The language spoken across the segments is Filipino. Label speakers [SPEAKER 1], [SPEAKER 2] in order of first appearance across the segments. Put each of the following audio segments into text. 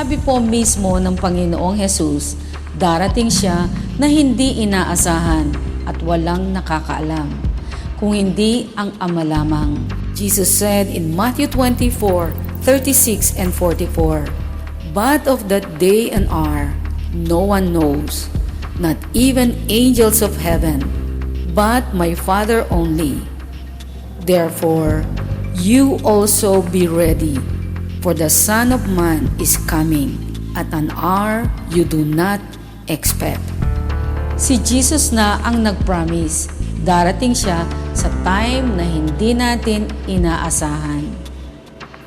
[SPEAKER 1] Sabi po mismo ng Panginoong Jesus, darating siya na hindi inaasahan at walang nakakaalam, kung hindi ang Ama lamang. Jesus said in Matthew 24:36 and 44, "But of that day and hour no one knows, not even angels of heaven, but my Father only. Therefore, you also be ready, for the Son of Man is coming at an hour you do not expect." Si Jesus na ang nag-promise, darating siya sa time na hindi natin inaasahan.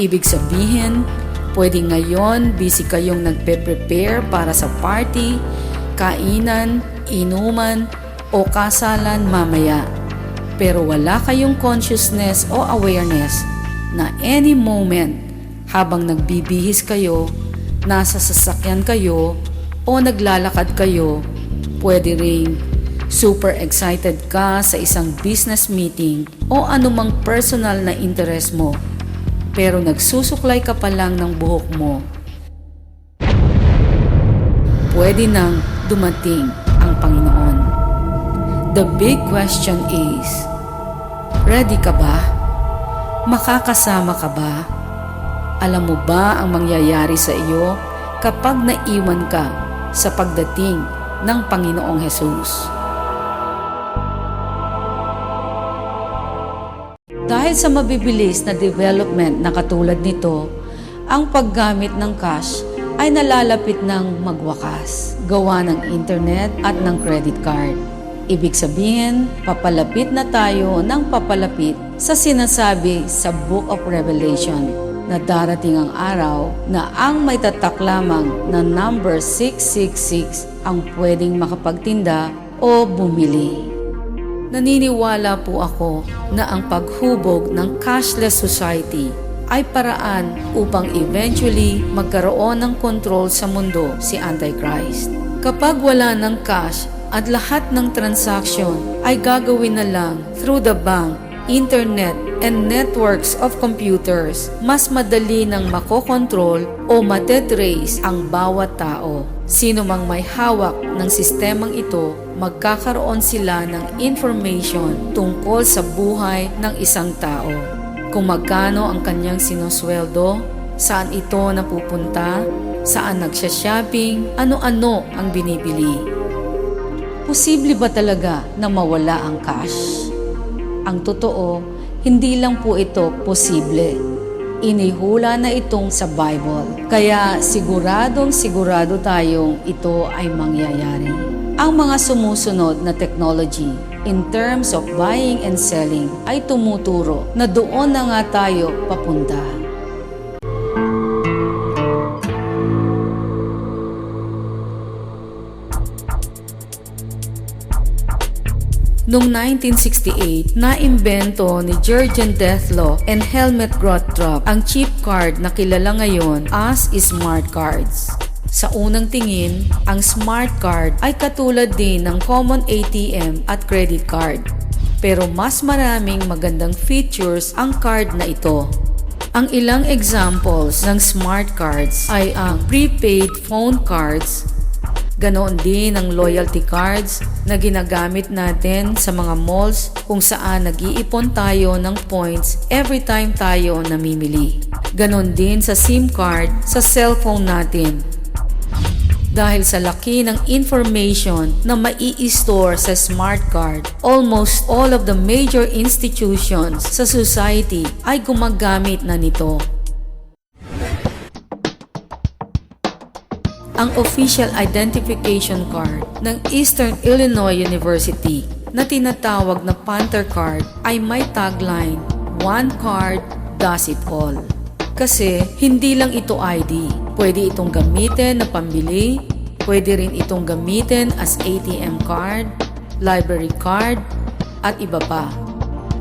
[SPEAKER 1] Ibig sabihin, pwede ngayon busy kayong nagpe-prepare para sa party, kainan, inuman, o kasalan mamaya. Pero wala kayong consciousness o awareness na any moment habang nagbibihis kayo, nasa sasakyan kayo, o naglalakad kayo, pwede ring super excited ka sa isang business meeting o anumang personal na interest mo, pero nagsusuklay ka pa lang ng buhok mo. Pwede nang dumating ang Panginoon. The big question is, ready ka ba? Makakasama ka ba? Alam mo ba ang mangyayari sa iyo kapag naiwan ka sa pagdating ng Panginoong Jesus? Dahil sa mabibilis na development na katulad nito, ang paggamit ng cash ay nalalapit ng magwakas, gawa ng internet at ng credit card. Ibig sabihin, papalapit na tayo ng papalapit sa sinasabi sa Book of Revelation na darating ang araw na ang may tatak lamang na number 666 ang pwedeng makapagtinda o bumili. Naniniwala po ako na ang paghubog ng cashless society ay paraan upang eventually magkaroon ng control sa mundo si Antichrist. Kapag wala ng cash at lahat ng transaction ay gagawin na lang through the bank, internet, and networks of computers, mas madali nang makokontrol o matetrace ang bawat tao. Sino mang may hawak ng sistemang ito, magkakaroon sila ng information tungkol sa buhay ng isang tao. Kung magkano ang kanyang sinusweldo, saan ito napupunta, saan nagsha-shopping, ano-ano ang binibili. Posible ba talaga na mawala ang cash? Ang totoo, hindi lang po ito posible. Inihula na itong sa Bible. Kaya sigurado tayong ito ay mangyayari. Ang mga sumusunod na technology in terms of buying and selling ay tumuturo na doon na nga tayo papunta. Noong 1968, naimbento ni Jurgen Dethlo and Helmut Gottrup ang chip card na kilala ngayon as smart cards. Sa unang tingin, ang smart card ay katulad din ng common ATM at credit card. Pero mas maraming magandang features ang card na ito. Ang ilang examples ng smart cards ay ang prepaid phone cards, ganoon din ang loyalty cards na ginagamit natin sa mga malls kung saan nag-iipon tayo ng points every time tayo namimili. Ganon din sa SIM card sa cellphone natin. Dahil sa laki ng information na mai-store sa smart card, almost all of the major institutions sa society ay gumagamit na nito. Ang official identification card ng Eastern Illinois University na tinatawag na Panther Card ay may tagline, "One card does it all." Kasi hindi lang ito ID, pwede itong gamitin na pambili, pwede rin itong gamitin as ATM card, library card, at iba pa.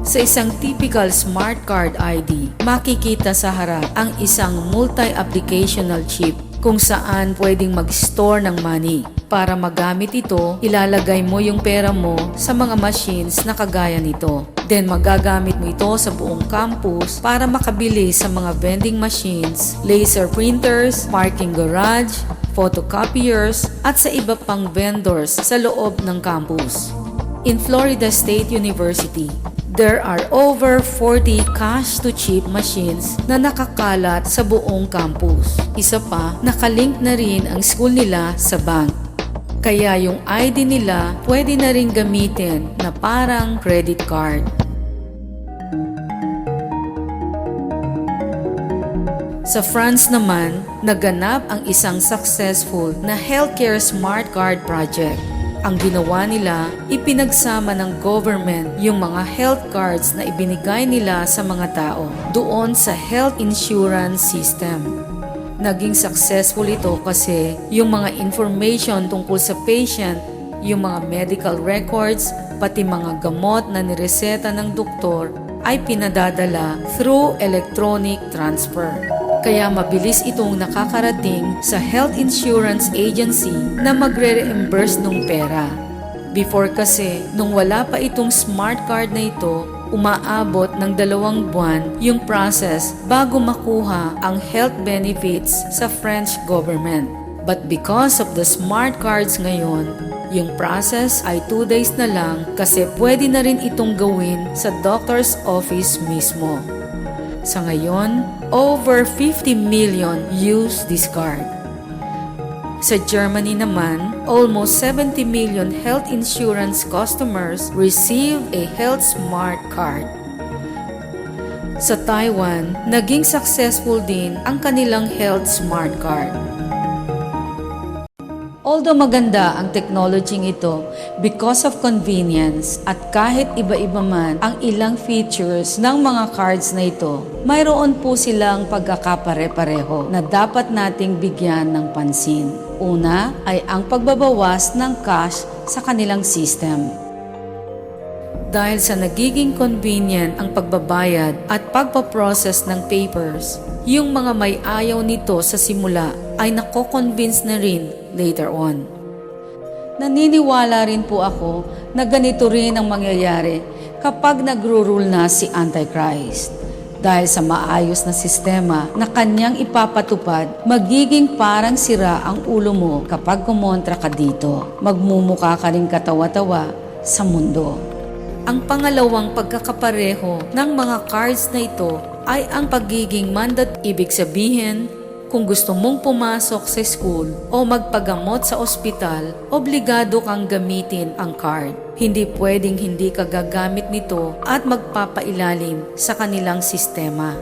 [SPEAKER 1] Sa isang typical smart card ID, makikita sa harap ang isang multi-applicational chip kung saan pwedeng mag-store ng money. Para magamit ito, ilalagay mo yung pera mo sa mga machines na kagaya nito. Then magagamit mo ito sa buong campus para makabili sa mga vending machines, laser printers, parking garage, photocopiers, at sa iba pang vendors sa loob ng campus. In Florida State University, there are over 40 cash-to-chip machines na nakakalat sa buong campus. Isa pa, nakalink na rin ang school nila sa bank. Kaya yung ID nila pwede na rin gamitin na parang credit card. Sa France naman, naganap ang isang successful na healthcare smart card project. Ang ginawa nila, ipinagsama ng government yung mga health cards na ibinigay nila sa mga tao doon sa health insurance system. Naging successful ito kasi yung mga information tungkol sa patient, yung mga medical records, pati mga gamot na nireseta ng doktor ay pinadadala through electronic transfer. Kaya mabilis itong nakakarating sa health insurance agency na magre-reimburse ng pera. Before kasi, nung wala pa itong smart card na ito, umaabot ng 2 buwan yung process bago makuha ang health benefits sa French government. But because of the smart cards ngayon, yung process ay 2 days na lang kasi pwede na rin itong gawin sa doctor's office mismo. Sa ngayon, over 50 million use this card. Sa Germany naman, almost 70 million health insurance customers receive a health smart card. Sa Taiwan, naging successful din ang kanilang health smart card. Although maganda ang technology ito because of convenience at kahit iba-iba man ang ilang features ng mga cards na ito, mayroon po silang pagkakapare-pareho na dapat nating bigyan ng pansin. Una ay ang pagbabawas ng cash sa kanilang system. Dahil sa nagiging convenient ang pagbabayad at pagpaprocess ng papers, yung mga may ayaw nito sa simula ay nako-convince na rin later on. Naniniwala rin po ako na ganito rin ang mangyayari kapag nagro-rule na si Antichrist. Dahil sa maayos na sistema na kanyang ipapatupad, magiging parang sira ang ulo mo kapag kumontra ka dito. Magmumuka ka rin katawa-tawa sa mundo. Ang pangalawang pagkakapareho ng mga cards na ito ay ang pagiging mandat. Ibig sabihin, kung gusto mong pumasok sa school o magpagamot sa ospital, obligado kang gamitin ang card. Hindi pwedeng hindi ka gagamit nito at magpapailalim sa kanilang sistema.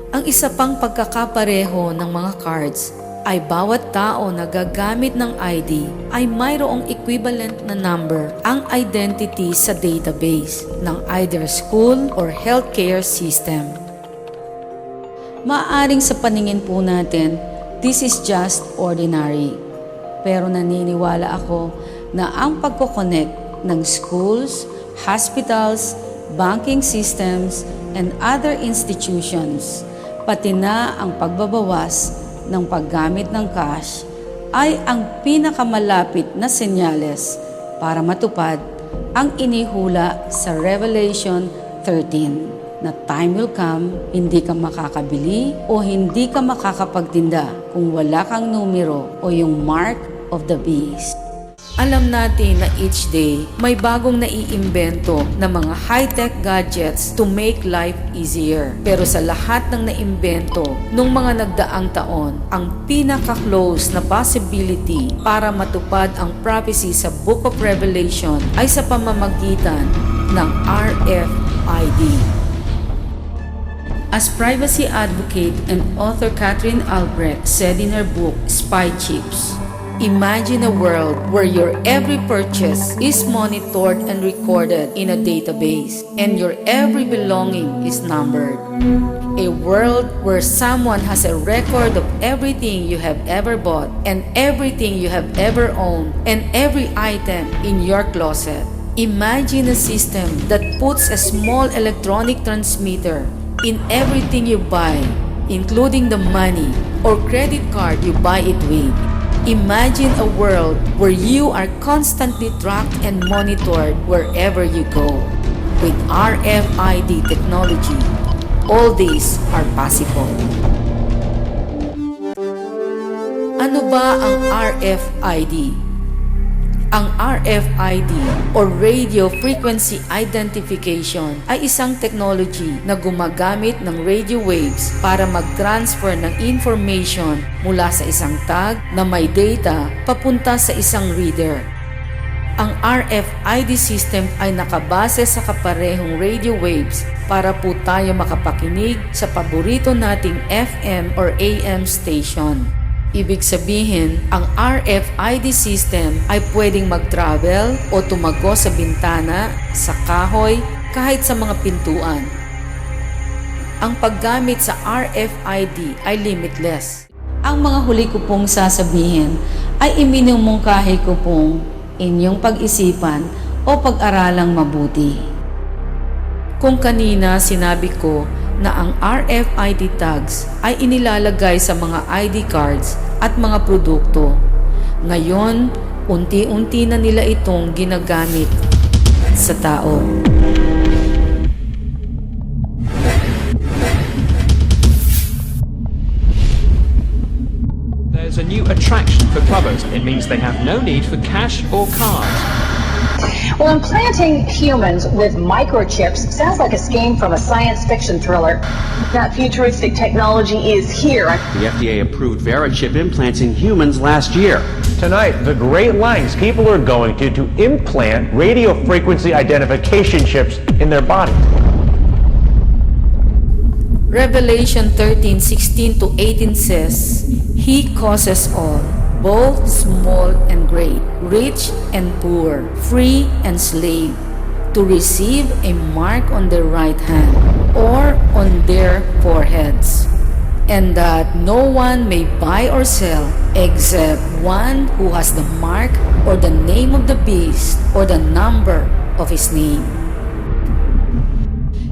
[SPEAKER 1] Ang isa pang pagkakapareho ng mga cards ay bawat tao na gagamit ng ID ay mayroong equivalent na number ang identity sa database ng either school or healthcare system. Maaring sa paningin po natin, this is just ordinary. Pero naniniwala ako na ang pagkoconnect ng schools, hospitals, banking systems, and other institutions, pati na ang pagbabawas ng paggamit ng cash, ay ang pinakamalapit na senyales para matupad ang inihula sa Revelation 13. Na time will come, hindi ka makakabili o hindi ka makakapagtinda kung wala kang numero o yung mark of the beast. Alam natin na each day may bagong naiimbento na mga high-tech gadgets to make life easier. Pero sa lahat ng naimbento nung mga nagdaang taon, ang pinaka-close na possibility para matupad ang prophecy sa Book of Revelation ay sa pamamagitan ng RFID. As privacy advocate and author Catherine Albrecht said in her book, Spy Chips, imagine a world where your every purchase is monitored and recorded in a database, and your every belonging is numbered. A world where someone has a record of everything you have ever bought, and everything you have ever owned, and every item in your closet. Imagine a system that puts a small electronic transmitter in everything you buy, including the money or credit card you buy it with. Imagine a world where you are constantly tracked and monitored wherever you go. With RFID technology, all these are possible. Ano ba ang RFID? Ang RFID o Radio Frequency Identification ay isang technology na gumagamit ng radio waves para mag-transfer ng information mula sa isang tag na may data papunta sa isang reader. Ang RFID system ay nakabase sa kaparehong radio waves para po tayo makapakinig sa paborito nating FM or AM station. Ibig sabihin, ang RFID system ay pwedeng mag-travel o tumago sa bintana, sa kahoy, kahit sa mga pintuan. Ang paggamit sa RFID ay limitless. Ang mga huli ko pong sasabihin ay iminumungkahi ko pong inyong pag-isipan o pag-aralang mabuti. Kung kanina sinabi ko na ang RFID tags ay inilalagay sa mga ID cards at mga produkto. Ngayon, unti-unti na nila itong ginagamit sa tao.
[SPEAKER 2] There's a new attraction for clubbers. It means they have no need for cash or cards.
[SPEAKER 3] Well, implanting humans with microchips sounds like a scheme from a science fiction thriller. That futuristic technology is here.
[SPEAKER 4] The FDA approved Verichip implants in humans last year.
[SPEAKER 5] Tonight, the great lengths people are going to implant radio frequency identification chips in their body.
[SPEAKER 1] Revelation 13:16 to 18 says, He causes all, both small and great, rich and poor, free and slave, to receive a mark on their right hand or on their foreheads, and that no one may buy or sell except one who has the mark or the name of the beast or the number of his name.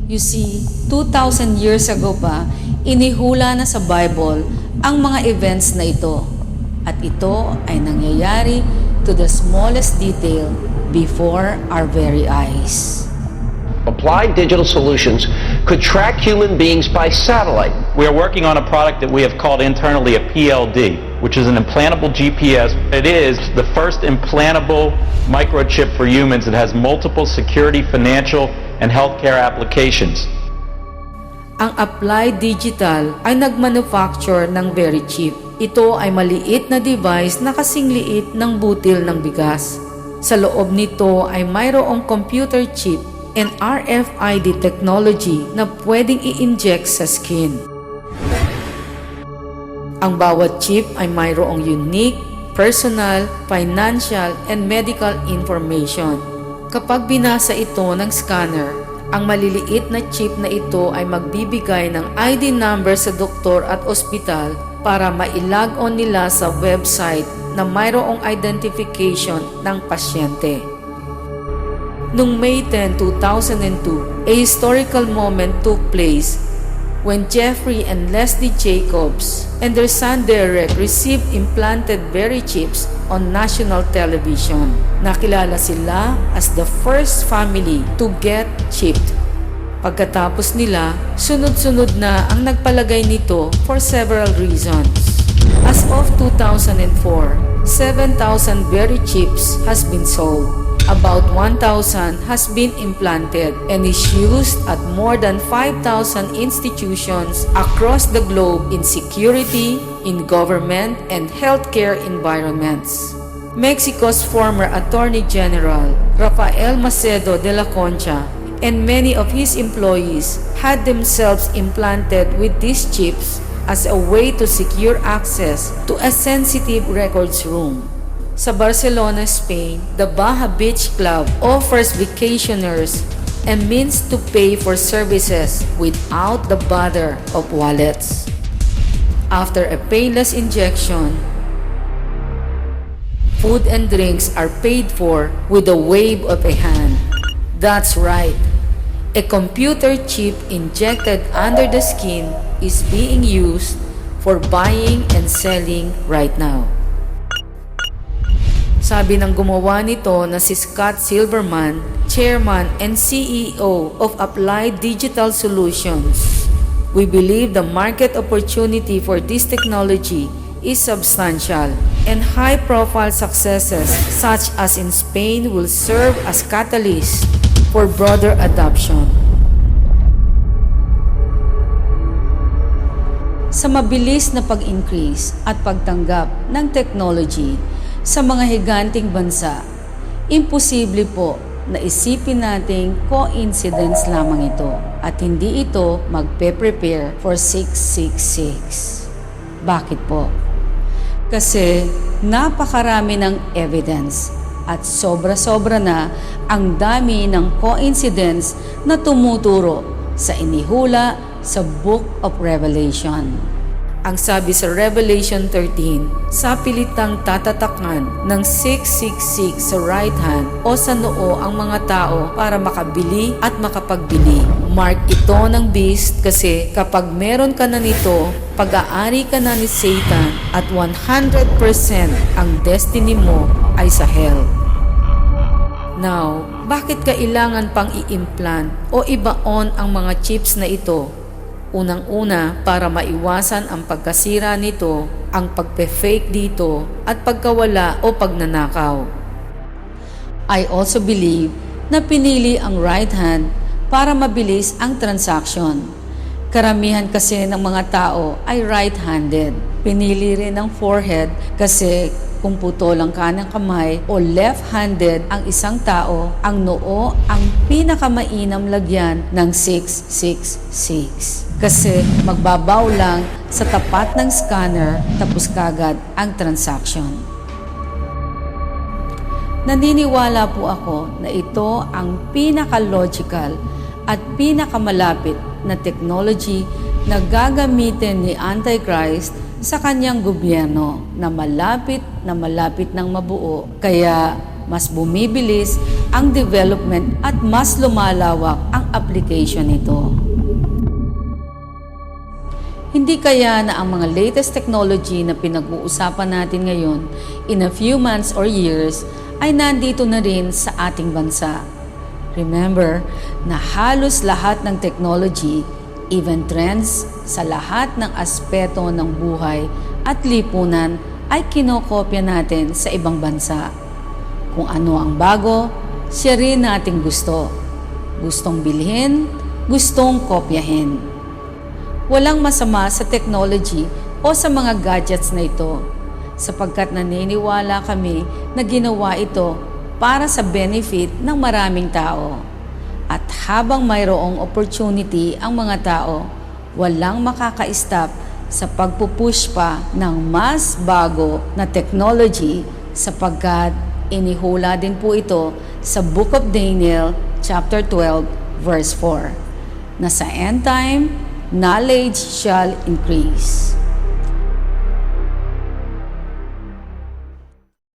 [SPEAKER 1] You see, 2,000 years ago pa, inihula na sa Bible ang mga events na ito. At ito ay nangyayari to the smallest detail before our very eyes.
[SPEAKER 6] Applied Digital Solutions could track human beings by satellite.
[SPEAKER 7] We are working on a product that we have called internally a PLD, which is an implantable GPS. It is the first implantable microchip for humans that has multiple security, financial, and healthcare applications.
[SPEAKER 1] Ang Applied Digital ay nagmanufacture ng Verichip. Ito ay maliit na device na kasing liit ng butil ng bigas. Sa loob nito ay mayroong computer chip and RFID technology na pwedeng i-inject sa skin. Ang bawat chip ay mayroong unique, personal, financial, and medical information. Kapag binasa ito ng scanner, ang maliliit na chip na ito ay magbibigay ng ID number sa doktor at ospital para ma-log on nila sa website na mayroong identification ng pasyente. Noong May 10, 2002, a historical moment took place when Jeffrey and Leslie Jacobs and their son Derek received implanted Verichips on national television. Nakilala sila as the first family to get chipped. Pagkatapos nila, sunod-sunod na ang nagpalagay nito for several reasons. As of 2004, 7,000 Verichips has been sold. About 1,000 has been implanted and is used at more than 5,000 institutions across the globe in security, in government, and healthcare environments. Mexico's former Attorney General, Rafael Macedo de la Concha, and many of his employees had themselves implanted with these chips as a way to secure access to a sensitive records room. Sa Barcelona, Spain, the Baja Beach Club offers vacationers a means to pay for services without the bother of wallets. After a painless injection, food and drinks are paid for with a wave of a hand. That's right. A computer chip injected under the skin is being used for buying and selling right now. Sabi ng gumawa nito na si Scott Silverman, Chairman and CEO of Applied Digital Solutions, we believe the market opportunity for this technology is substantial, and high-profile successes such as in Spain will serve as catalysts for broader adoption. Sa mabilis na pag-increase at pagtanggap ng technology sa mga higanting bansa, imposible po na isipin nating coincidence lamang ito at hindi ito magpe-prepare for 666. Bakit po? Kasi napakarami ng evidence at sobra-sobra na ang dami ng coincidence na tumuturo sa inihula sa Book of Revelation. Ang sabi sa Revelation 13, sa pilitang tatatakan ng 666 sa right hand o sa noo ang mga tao para makabili at makapagbili. Mark ito ng beast kasi kapag meron ka na nito, pag-aari ka na ni Satan at 100% ang destiny mo ay sa hell. Now, bakit kailangan pang i-implant o ibaon ang mga chips na ito? Unang-una, para maiwasan ang pagkasira nito, ang pagpe-fake dito, at pagkawala o pagnanakaw. I also believe na pinili ang right hand para mabilis ang transaction. Karamihan kasi ng mga tao ay right-handed. Pinili rin ang forehead kasi kung putol ang kanang kamay o left-handed ang isang tao, ang noo ang pinakamainam lagyan ng 666. Kasi magbabaw lang sa tapat ng scanner tapos kagad ang transaction. Naniniwala po ako na ito ang pinaka-logical at pinakamalapit na technology na gagamitin ni Antichrist sa kanyang gobyerno na malapit ng mabuo, kaya mas bumibilis ang development at mas lumalawak ang application nito. Hindi kaya na ang mga latest technology na pinag-uusapan natin ngayon in a few months or years ay nandito na rin sa ating bansa. Remember na halos lahat ng technology, even trends sa lahat ng aspeto ng buhay at lipunan ay kinokopya natin sa ibang bansa. Kung ano ang bago, siya rin nating gusto. Gustong bilhin, gustong kopyahin. Walang masama sa technology o sa mga gadgets na ito, sapagkat naniniwala kami na ginawa ito para sa benefit ng maraming tao. At habang mayroong opportunity ang mga tao, walang makaka-stop sa pagpupush pa ng mas bago na technology sapagkat inihula din po ito sa Book of Daniel chapter 12 verse 4 na sa end time, knowledge shall increase.